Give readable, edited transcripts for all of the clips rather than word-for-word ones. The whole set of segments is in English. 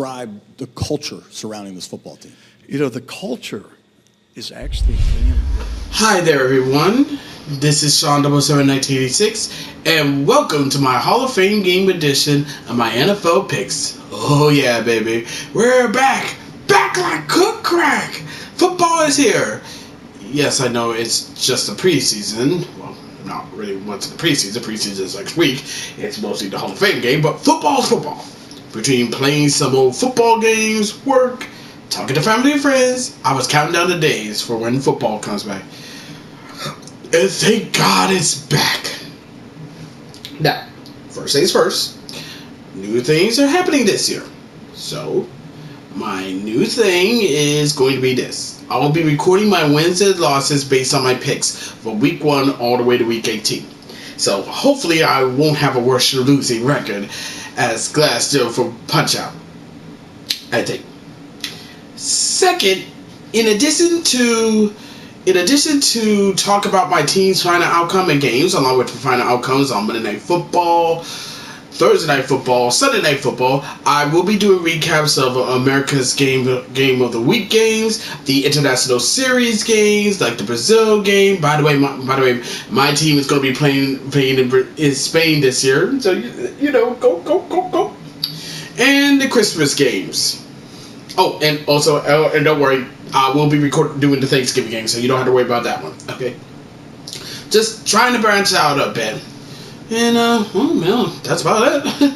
describe the culture surrounding this football team? You know, the culture is actually being... Hi there, everyone. This is Sean 07 1986, and welcome to my Hall of Fame game edition of my NFL picks. Oh yeah, baby. We're back like cook crack. Football is here. Yes, I know it's just a preseason. Well, not really much of the preseason. Preseason is next week. It's mostly the Hall of Fame game, but football's football. Between playing some old football games, work, talking to family and friends, I was counting down the days for when football comes back. And thank God it's back. Now, first things first, new things are happening this year. So, my new thing is going to be this. I will be recording my wins and losses based on my picks from week 1 all the way to week 18. So, hopefully I won't have a worse losing record as Glassdoor from Punch-Out, I think. Second, in addition to talk about my team's final outcome in games, along with the final outcomes on Monday Night Football, Thursday Night Football, Sunday Night Football, I will be doing recaps of America's Game of the Week games, the International Series games, like the Brazil game. By the way, my team is going to be playing in Spain this year, so you know, go. And the Christmas games. Oh, and also, and don't worry, I will be doing the Thanksgiving game, so you don't have to worry about that one. Okay, just trying to branch out a bit. And, well, man, that's about it.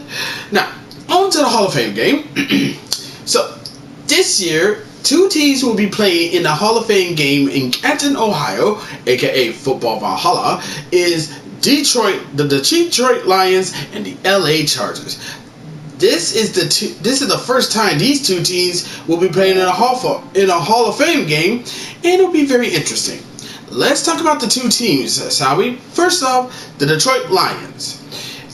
Now, on to the Hall of Fame game. So, this year, 2 teams will be playing in the Hall of Fame game in Canton, Ohio, aka Football Valhalla, is the Detroit Lions and the LA Chargers. This is the first time these 2 teams will be playing in a Hall of Fame game, and it'll be very interesting. Let's talk about the 2 teams, shall we? First off, the Detroit Lions.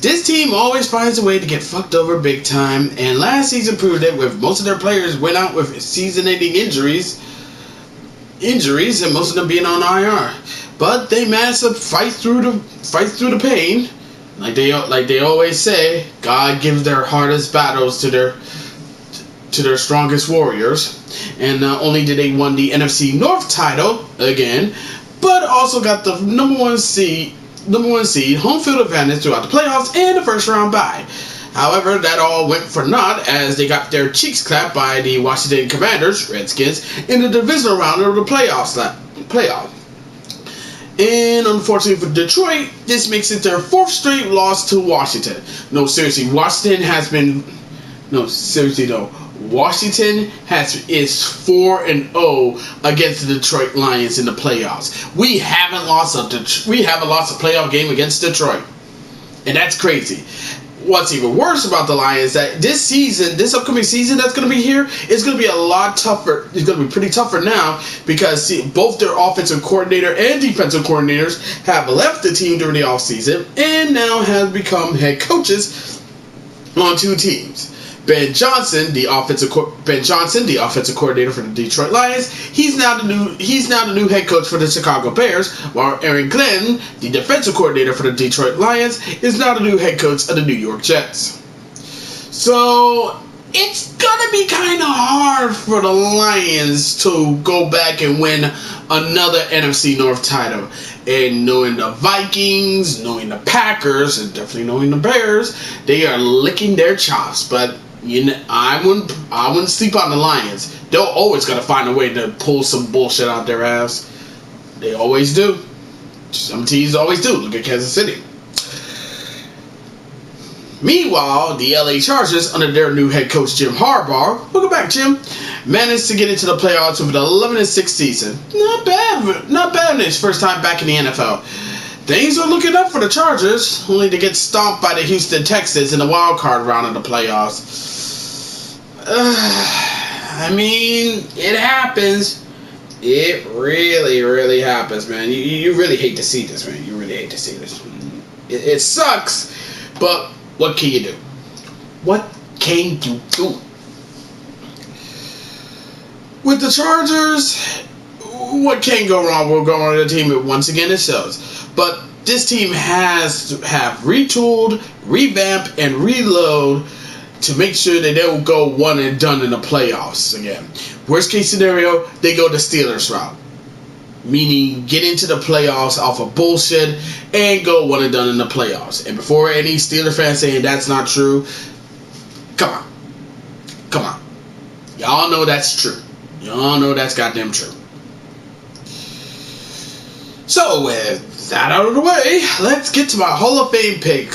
This team always finds a way to get fucked over big time, and last season proved it with most of their players went out with season-ending injuries, and most of them being on IR. But they managed to fight through the pain. Like they always say, God gives their hardest battles to their strongest warriors. And not only did they won the NFC North title again, but also got the number one seed, home field advantage throughout the playoffs and the first round bye. However, that all went for naught as they got their cheeks clapped by the Washington Commanders, Redskins, in the divisional round of the playoff. And unfortunately for Detroit, this makes it their 4th straight loss to Washington. No, seriously, Washington is 4-0 against the Detroit Lions in the playoffs. We haven't lost a playoff game against Detroit, and that's crazy. What's even worse about the Lions that this upcoming season that's going to be here is going to be a lot tougher. It's going to be pretty tougher now because both their offensive coordinator and defensive coordinators have left the team during the offseason and now have become head coaches on 2 teams. Ben Johnson, the offensive coordinator for the Detroit Lions, he's now the new head coach for the Chicago Bears, while Aaron Glenn, the defensive coordinator for the Detroit Lions, is now the new head coach of the New York Jets. So it's gonna be kind of hard for the Lions to go back and win another NFC North title. And knowing the Vikings, knowing the Packers, and definitely knowing the Bears, they are licking their chops. But I wouldn't sleep on the Lions. They're always gonna find a way to pull some bullshit out their ass. They always do. Some teams always do. Look at Kansas City. Meanwhile, the LA Chargers, under their new head coach Jim Harbaugh, welcome back, Jim, managed to get into the playoffs with an 11-6 season. Not bad in his first time back in the NFL. Things are looking up for the Chargers, only to get stomped by the Houston Texans in the wild card round of the playoffs. I mean, it happens. It really, really happens, man. You really hate to see this, man. You really hate to see this. It sucks, but what can you do? What can you do? With the Chargers, what can go wrong will go on with the team. Once again, it shows. But this team has to have retooled, revamped, and reload to make sure that they will go one and done in the playoffs again. Worst case scenario, they go the Steelers route. Meaning get into the playoffs off of bullshit and go one and done in the playoffs. And before any Steeler fans saying that's not true, come on. Come on. Y'all know that's true. Y'all know that's goddamn true. So with that out of the way, let's get to my Hall of Fame pick.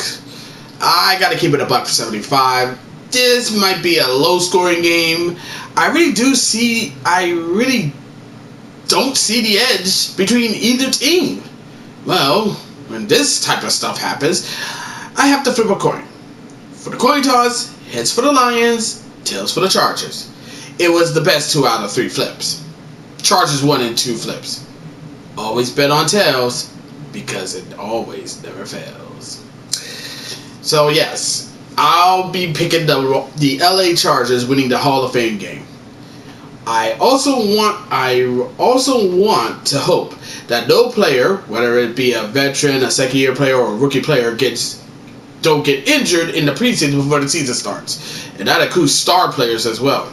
I gotta keep it $1.75. This might be a low scoring game. I really don't see the edge between either team. Well, when this type of stuff happens, I have to flip a coin. For the coin toss, heads for the Lions, tails for the Chargers. It was the best 2 out of 3 flips. Chargers won in 2 flips. Always bet on tails because it always never fails. So yes, I'll be picking the LA Chargers winning the Hall of Fame game. I also want to hope that no player, whether it be a veteran, a second-year player, or a rookie player, don't get injured in the preseason before the season starts, and that includes star players as well.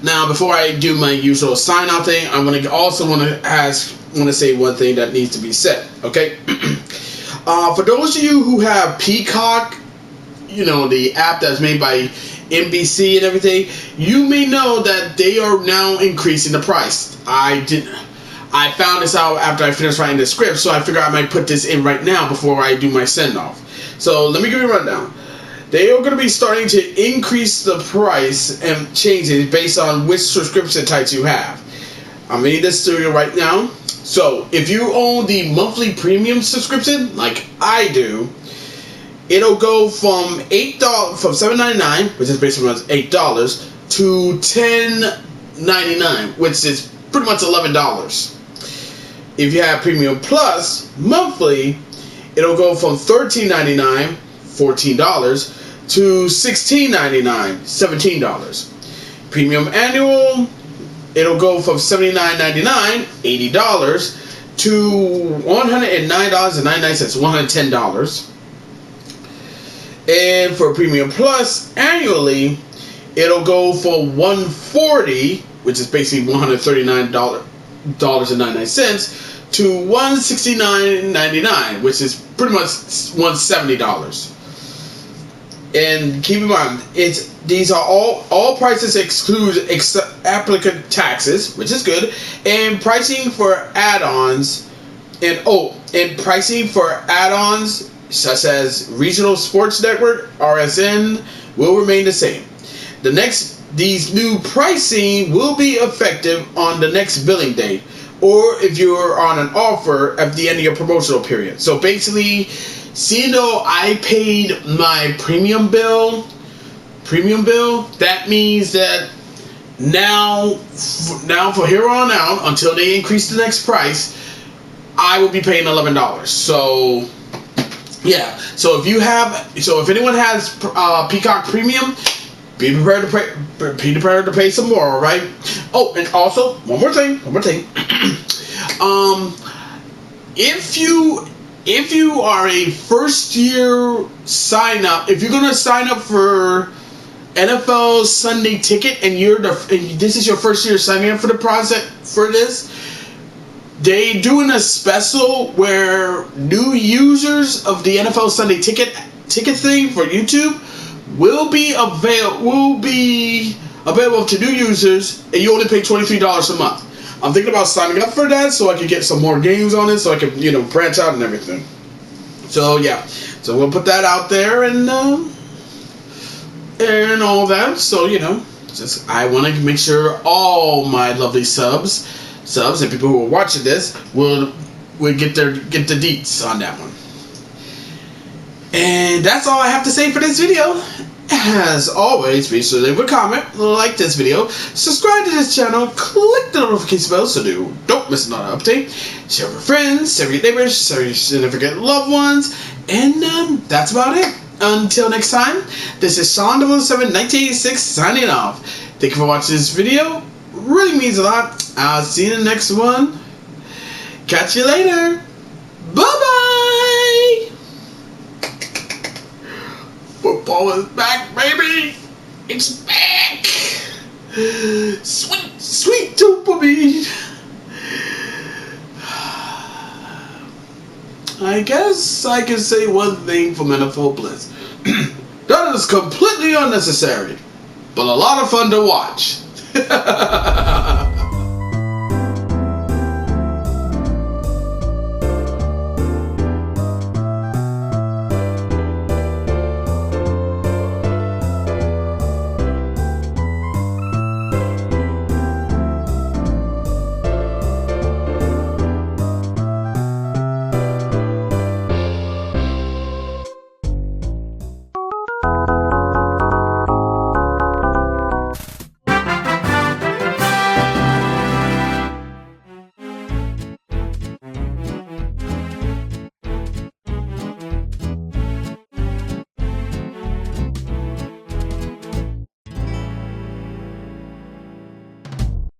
Now, before I do my usual sign-out thing, I want to say one thing that needs to be said. Okay, for those of you who have Peacock, the app that's made by NBC and everything, you may know that they are now increasing the price. I found this out after I finished writing the script, so I figured I might put this in right now before I do my send-off. So let me give you a rundown. They are going to be starting to increase the price and change it based on which subscription types you have. I'm reading this to you right now. So if you own the monthly premium subscription, like I do, it'll go from $7.99, which is basically $8, to $10.99, which is pretty much $11. If you have Premium Plus monthly, it'll go from $13.99, $14, to $16.99, $17. Premium Annual, it'll go from $79.99, $80, to $109.99, $110. And for Premium Plus annually, it'll go for $140, which is basically $139.99, to $169.99, which is pretty much $170. And keep in mind, these are all prices exclude applicant taxes, which is good, and pricing for add-ons, and pricing for add-ons such as Regional Sports Network, RSN, will remain the same. These new pricing will be effective on the next billing date, or if you're on an offer at the end of your promotional period. So basically, seeing though I paid my premium bill, that means that now for here on out, until they increase the next price, I will be paying $11. So yeah, so if anyone has Peacock Premium, be prepared to pay some more, all right? Oh, and also one more thing. If you are a first year sign up, if you're gonna sign up for NFL Sunday Ticket and this is your first year signing up for the project for this, they doing a special where new users of the NFL Sunday Ticket thing for YouTube will be available to new users, and you only pay $23 a month. I'm thinking about signing up for that so I can get some more games on it, so I can branch out and everything. So yeah, so we'll put that out there and all that. So I want to make sure all my lovely subs and people who are watching this will get the deets on that one. And that's all I have to say for this video. As always, be sure to leave a comment, like this video, subscribe to this channel, click the notification bell so you don't miss another update, share with friends, share with your neighbors, share with your significant loved ones, and that's about it. Until next time, this is Sean 007 1986 signing off. Thank you for watching this video. Really means a lot. I'll see you in the next one. Catch you later. Bye-bye. football is back, baby. It's back. Sweet, sweet dopamine. I guess I can say one thing from NFL Blitz. That is completely unnecessary, but a lot of fun to watch.